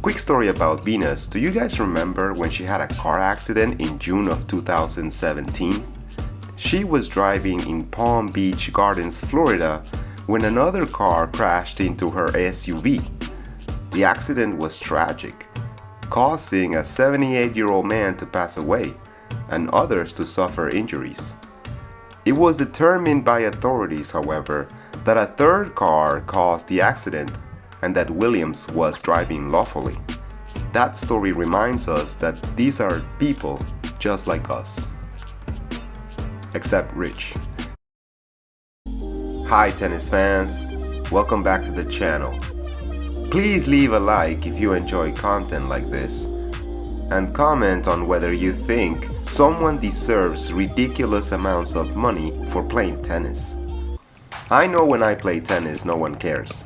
Quick story about Venus. Do you guys remember when she had a car accident in June of 2017? She was driving in Palm Beach Gardens, Florida, when another car crashed into her SUV. The accident was tragic, causing a 78-year-old man to pass away and others to suffer injuries. It was determined by authorities, however, that a third car caused the accident and that Williams was driving lawfully. That story reminds us that these are people just like us, except rich. Hi tennis fans, welcome back to the channel. Please leave a like if you enjoy content like this, and comment on whether you think someone deserves ridiculous amounts of money for playing tennis. I know when I play tennis no one cares.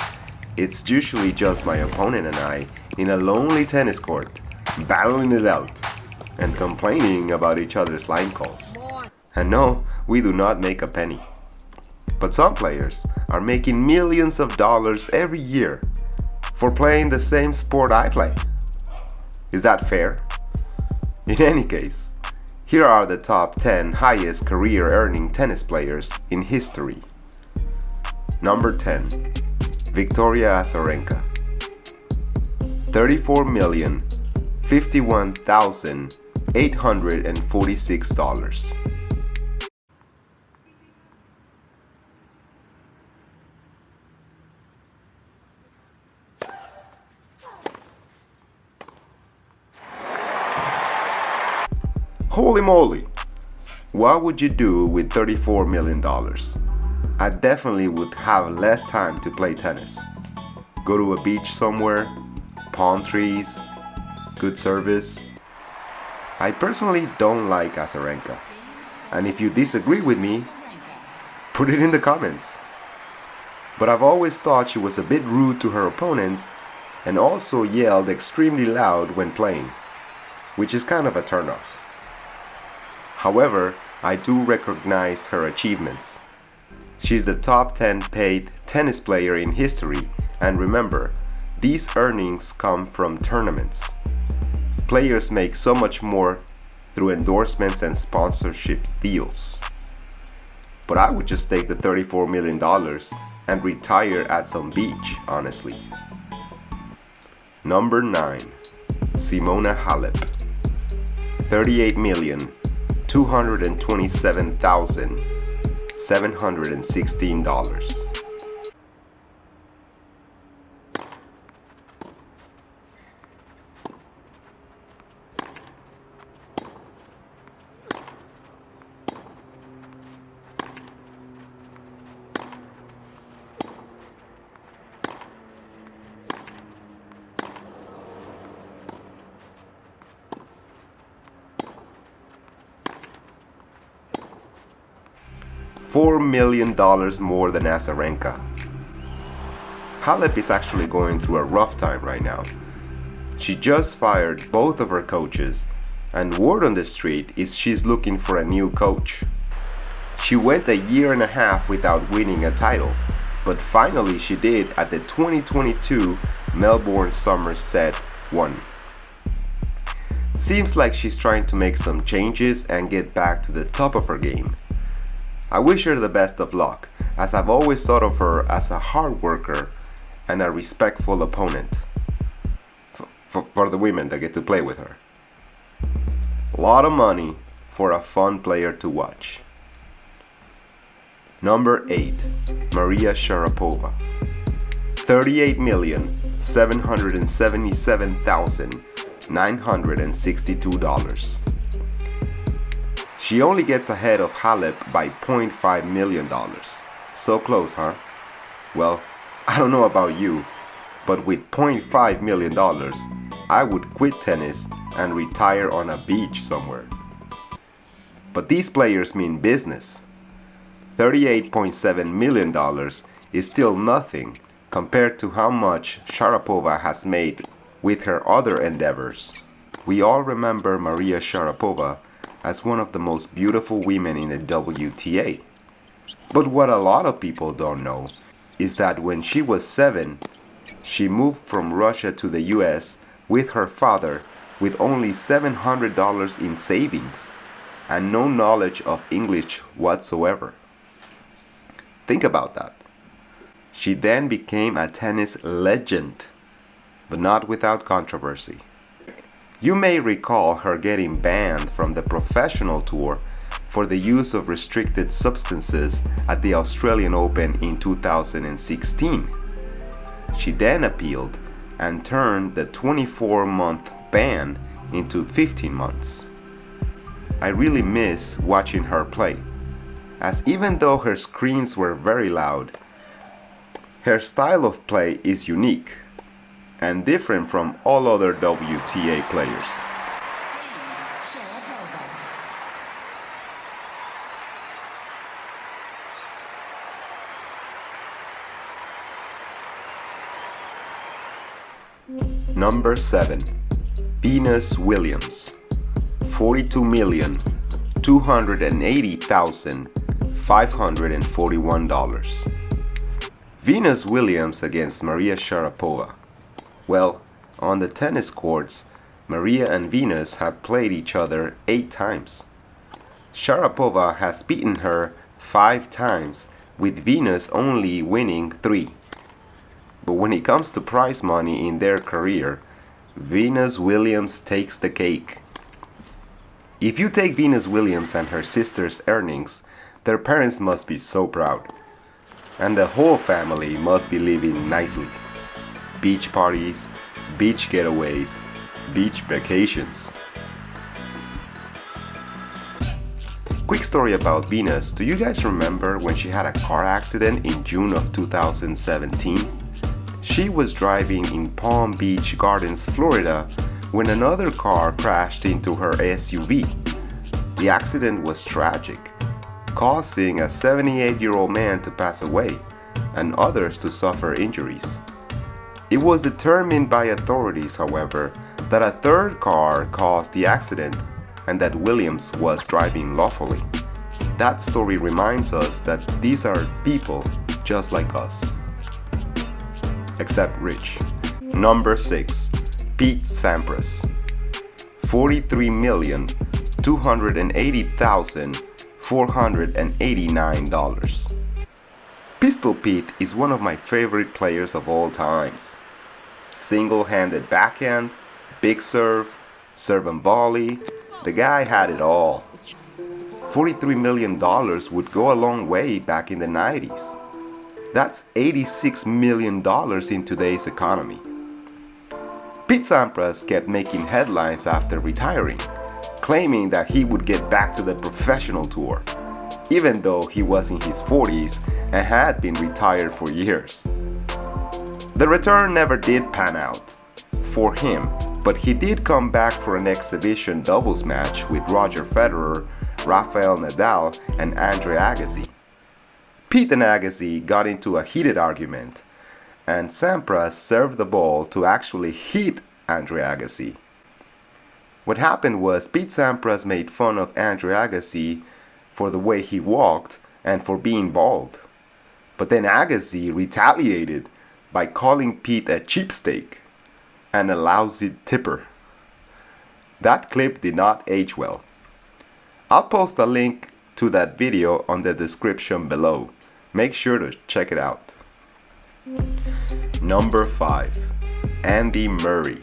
It's usually just my opponent and I in a lonely tennis court, battling it out and complaining about each other's line calls. And no, we do not make a penny. But some players are making millions of dollars every year for playing the same sport I play. Is that fair? In any case, here are the top 10 highest career earning tennis players in history. Number 10. Victoria Azarenka. $34,051,846. Holy moly! What would you do with $34 million? I definitely would have less time to play tennis. Go to a beach somewhere, palm trees, good service. I personally don't like Azarenka, and if you disagree with me, put it in the comments. But I've always thought she was a bit rude to her opponents and also yelled extremely loud when playing, which is kind of a turnoff. However, I do recognize her achievements. She's the top 10 paid tennis player in history, and remember, these earnings come from tournaments. Players make so much more through endorsements and sponsorship deals. But I would just take the $34 million and retire at some beach, honestly. Number 9. Simona Halep. $38,227,716. $4 million more than Azarenka. Halep is actually going through a rough time right now. She just fired both of her coaches, and word on the street is she's looking for a new coach. She went a year and a half without winning a title, but finally she did at the 2022 Melbourne Somerset 1. Seems like she's trying to make some changes and get back to the top of her game. I wish her the best of luck, as I've always thought of her as a hard worker and a respectful opponent for the women that get to play with her. A lot of money for a fun player to watch. Number 8. Maria Sharapova. $38,777,962. She only gets ahead of Halep by $0.5 million. So close, huh? Well, I don't know about you, but with $0.5 million, I would quit tennis and retire on a beach somewhere. But these players mean business. $38.7 million is still nothing compared to how much Sharapova has made with her other endeavors. We all remember Maria Sharapova as one of the most beautiful women in the WTA. But what a lot of people don't know is that when she was 7, she moved from Russia to the US with her father with only $700 in savings and no knowledge of English whatsoever. Think about that. She then became a tennis legend, but not without controversy. You may recall her getting banned from the professional tour for the use of restricted substances at the Australian Open in 2016. She then appealed and turned the 24-month ban into 15 months. I really miss watching her play, as even though her screams were very loud, her style of play is unique and different from all other WTA players. Number 7. Venus Williams, $42,280,541. Venus Williams against Maria Sharapova. Well, on the tennis courts, Maria and Venus have played each other 8 times. Sharapova has beaten her 5 times, with Venus only winning 3. But when it comes to prize money in their career, Venus Williams takes the cake. If you take Venus Williams and her sister's earnings, their parents must be so proud. And the whole family must be living nicely. Beach parties, beach getaways, beach vacations. Quick story about Venus. Do you guys remember when she had a car accident in June of 2017? She was driving in Palm Beach Gardens, Florida, when another car crashed into her SUV. The accident was tragic, causing a 78-year-old man to pass away and others to suffer injuries. It was determined by authorities, however, that a third car caused the accident and that Williams was driving lawfully. That story reminds us that these are people just like us, except rich. Number 6. Pete Sampras, $43,280,489. Pistol Pete is one of my favorite players of all times. Single-handed backhand, big serve, serve and volley, the guy had it all. $43 million would go a long way back in the 90s. That's $86 million in today's economy. Pete Sampras kept making headlines after retiring, claiming that he would get back to the professional tour, even though he was in his 40s and had been retired for years. The return never did pan out for him, but he did come back for an exhibition doubles match with Roger Federer, Rafael Nadal, and Andre Agassi. Pete and Agassi got into a heated argument, and Sampras served the ball to actually hit Andre Agassi. What happened was Pete Sampras made fun of Andre Agassi for the way he walked and for being bald. But then Agassi retaliated by calling Pete a cheapskate and a lousy tipper. That clip did not age well. I'll post a link to that video on the description below. Make sure to check it out. Number 5. Andy Murray,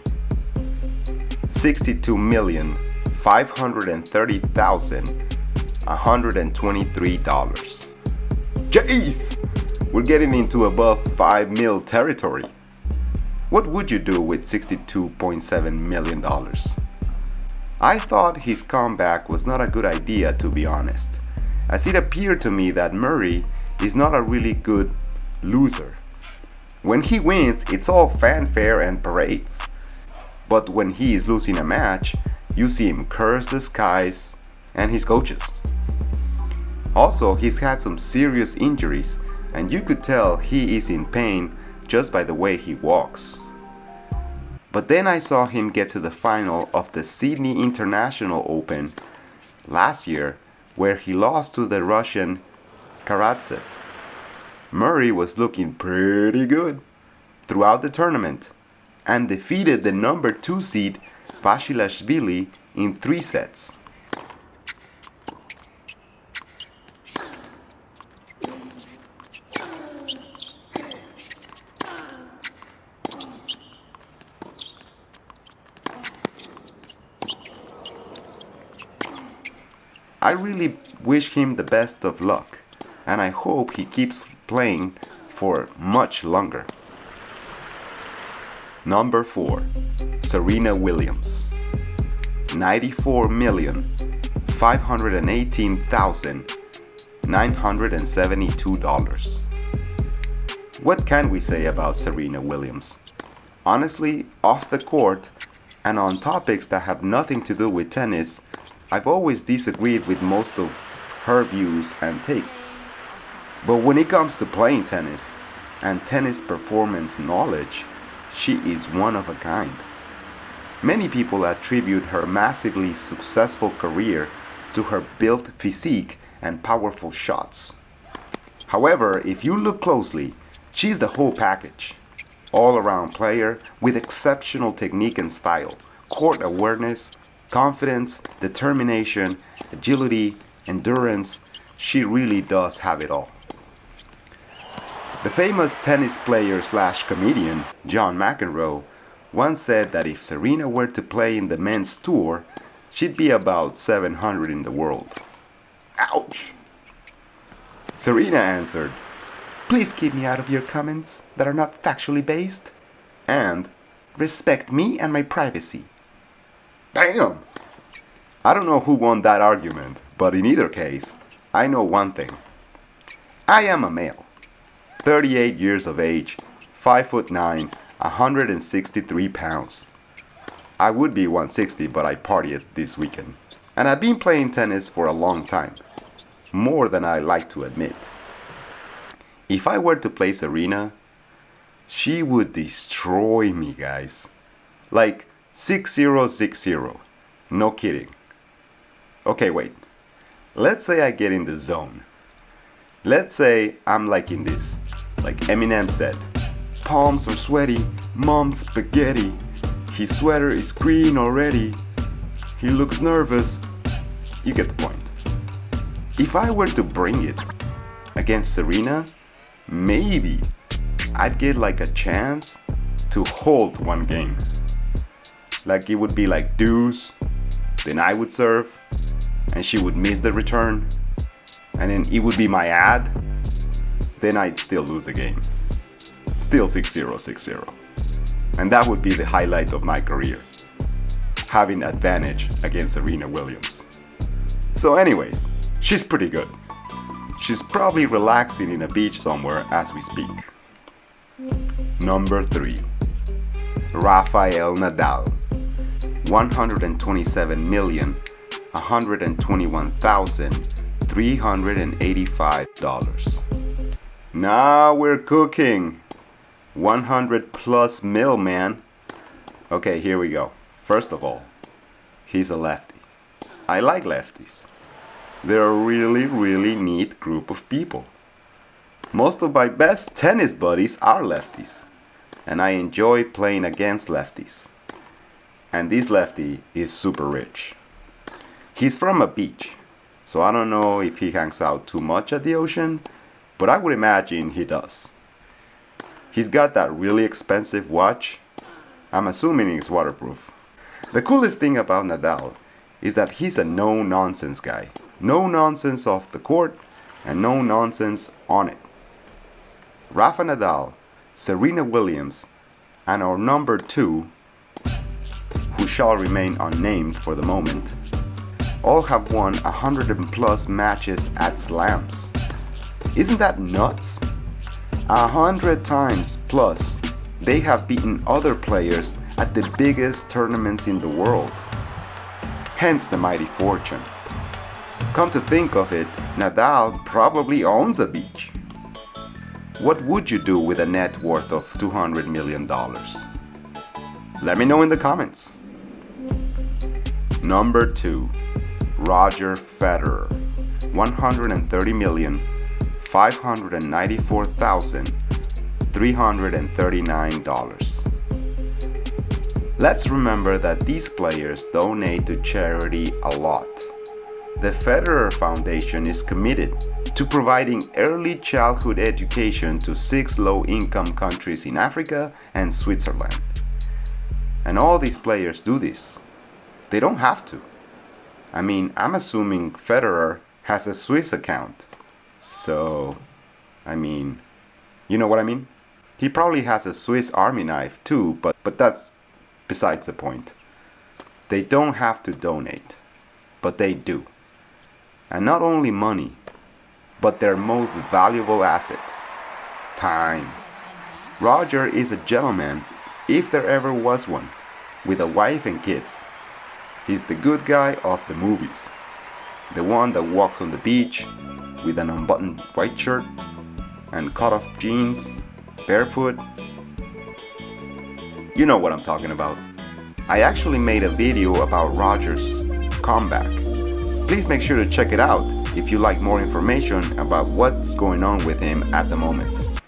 $62,530,123. Jeez! We're getting into above 5 mil territory. What would you do with $62.7 million? I thought his comeback was not a good idea, to be honest, as it appeared to me that Murray is not a really good loser. When he wins, it's all fanfare and parades. But when he is losing a match, you see him curse the skies and his coaches. Also, he's had some serious injuries, and you could tell he is in pain just by the way he walks. But then I saw him get to the final of the Sydney International Open last year, where he lost to the Russian Karatsev. Murray was looking pretty good throughout the tournament, and defeated the number 2 seed Basilashvili in 3 sets. I really wish him the best of luck, and I hope he keeps playing for much longer. Number 4, Serena Williams. $94,518,972. What can we say about Serena Williams? Honestly, off the court and on topics that have nothing to do with tennis, I've always disagreed with most of her views and takes. But when it comes to playing tennis and tennis performance knowledge, she is one of a kind. Many people attribute her massively successful career to her built physique and powerful shots. However, if you look closely, she's the whole package. All-around player with exceptional technique and style, court awareness, confidence, determination, agility, endurance. She really does have it all. The famous tennis player / comedian John McEnroe once said that if Serena were to play in the men's tour, she'd be about 700 in the world. Ouch! Serena answered, "Please keep me out of your comments that are not factually based, and respect me and my privacy." Damn! I don't know who won that argument, but in either case, I know one thing. I am a male, 38 years of age, 5'9", 163 pounds. I would be 160, but I partied this weekend. And I've been playing tennis for a long time, more than I like to admit. If I were to play Serena, she would destroy me, guys. Like 6-0, 6-0. No kidding. Okay, wait. Let's say I get in the zone. Let's say I'm like in this. Like Eminem said, palms are sweaty, mom's spaghetti. His sweater is green already. He looks nervous. You get the point. If I were to bring it against Serena, maybe I'd get like a chance to hold one game. Like it would be like deuce, then I would serve, and she would miss the return, and then it would be my ad, then I'd still lose the game. Still 6-0, 6-0. And that would be the highlight of my career, having advantage against Serena Williams. So anyways, she's pretty good. She's probably relaxing in a beach somewhere as we speak. Number 3, Rafael Nadal. $127,121,385. Now we're cooking. 100 plus mil, man. Okay, here we go. First of all, he's a lefty. I like lefties. They're a really, really neat group of people. Most of my best tennis buddies are lefties, and I enjoy playing against lefties. And this lefty is super rich. He's from a beach, so I don't know if he hangs out too much at the ocean, but I would imagine he does. He's got that really expensive watch. I'm assuming it's waterproof. The coolest thing about Nadal is that he's a no-nonsense guy. No nonsense off the court and no nonsense on it. Rafa Nadal, Serena Williams, and our number 2, who shall remain unnamed for the moment, all have won 100 plus matches at slams. Isn't that nuts? 100 times plus they have beaten other players at the biggest tournaments in the world. Hence the mighty fortune. Come to think of it, Nadal probably owns a beach. What would you do with a net worth of $200 million? Let me know in the comments. Number 2, Roger Federer. $130,594,339. Let's remember that these players donate to charity a lot. The Federer Foundation is committed to providing early childhood education to 6 low-income countries in Africa and Switzerland. And all these players do this. They don't have to. I mean, I'm assuming Federer has a Swiss account. So, I mean, you know what I mean? He probably has a Swiss army knife too, but that's besides the point. They don't have to donate, but they do. And not only money, but their most valuable asset, time. Roger is a gentleman, if there ever was one, with a wife and kids. He's the good guy of the movies. The one that walks on the beach with an unbuttoned white shirt and cut-off jeans, barefoot. You know what I'm talking about. I actually made a video about Roger's comeback. Please make sure to check it out if you like more information about what's going on with him at the moment.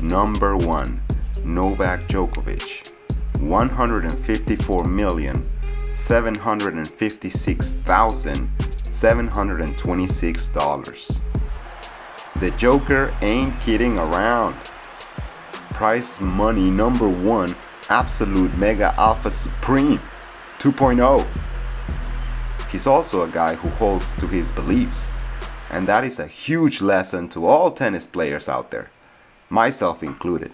Number 1. Novak Djokovic. $154,756,726. The Joker ain't kidding around. Prize money number 1, Absolute Mega Alpha Supreme 2.0. He's also a guy who holds to his beliefs, and that is a huge lesson to all tennis players out there, myself included.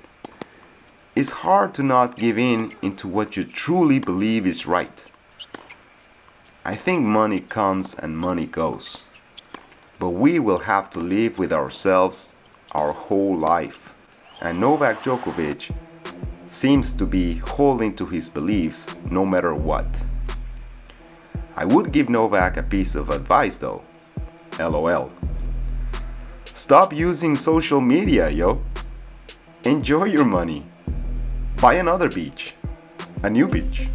It's hard to not give in into what you truly believe is right. I think money comes and money goes, but we will have to live with ourselves our whole life. And Novak Djokovic seems to be holding to his beliefs no matter what. I would give Novak a piece of advice though. LOL. Stop using social media, yo. Enjoy your money. Buy another beach. A new beach.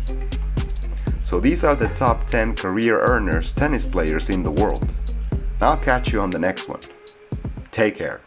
So these are the top 10 career earners tennis players in the world. I'll catch you on the next one. Take care.